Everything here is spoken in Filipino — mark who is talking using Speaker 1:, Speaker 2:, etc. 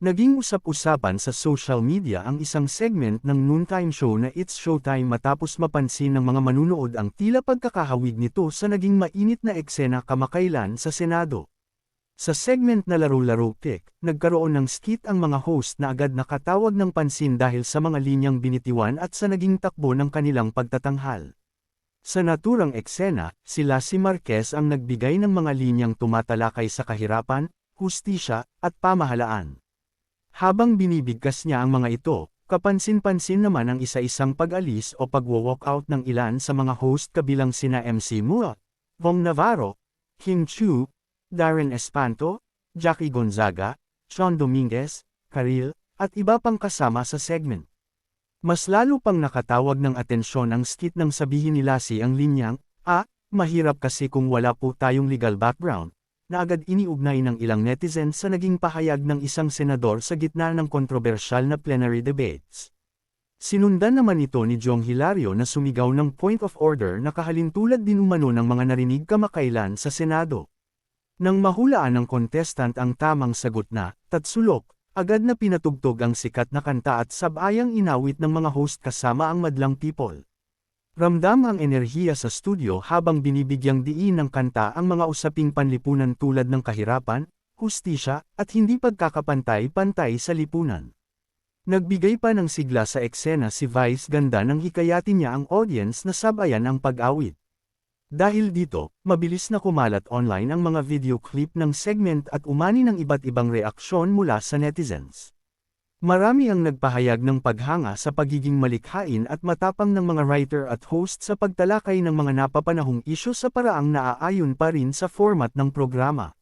Speaker 1: Naging usap-usapan sa social media ang isang segment ng noontime show na It's Showtime matapos mapansin ng mga manunood ang tila pagkakahawig nito sa naging mainit na eksena kamakailan sa Senado. Sa segment na Laro-Laro Pick, nagkaroon ng skit ang mga host na agad nakatawag ng pansin dahil sa mga linyang binitiwan at sa naging takbo ng kanilang pagtatanghal. Sa naturang eksena, sila si Marquez ang nagbigay ng mga linyang tumatalakay sa kahirapan, hustisya, at pamahalaan. Habang binibigkas niya ang mga ito, kapansin-pansin naman ang isa-isang pag-alis o pag-walkout ng ilan sa mga host kabilang sina MC Mua, Vom Navarro, Kim Chu, Darren Espanto, Jackie Gonzaga, Sean Dominguez, Karil, at iba pang kasama sa segment. Mas lalo pang nakatawag ng atensyon ang skit nang sabihin ni Lassie ang linyang, mahirap kasi kung wala po tayong legal background, na agad iniugnay ng ilang netizens sa naging pahayag ng isang senador sa gitna ng kontrobersyal na plenary debates. Sinundan naman ito ni Jong Hilario na sumigaw ng point of order na kahalintulad din umano ng mga narinig kamakailan sa Senado. Nang mahulaan ng contestant ang tamang sagot na, tatsulok, agad na pinatugtog ang sikat na kanta at sabayang inawit ng mga host kasama ang madlang people. Ramdam ang enerhiya sa studio habang binibigyang diin ng kanta ang mga usaping panlipunan tulad ng kahirapan, hustisya, at hindi pagkakapantay-pantay sa lipunan. Nagbigay pa ng sigla sa eksena si Vice Ganda nang hikayatin niya ang audience na sabayan ang pag-awit. Dahil dito, mabilis na kumalat online ang mga video clip ng segment at umani ng iba't ibang reaksyon mula sa netizens. Marami ang nagpahayag ng paghanga sa pagiging malikhain at matapang ng mga writer at host sa pagtalakay ng mga napapanahong isyu sa paraang naaayon pa rin sa format ng programa.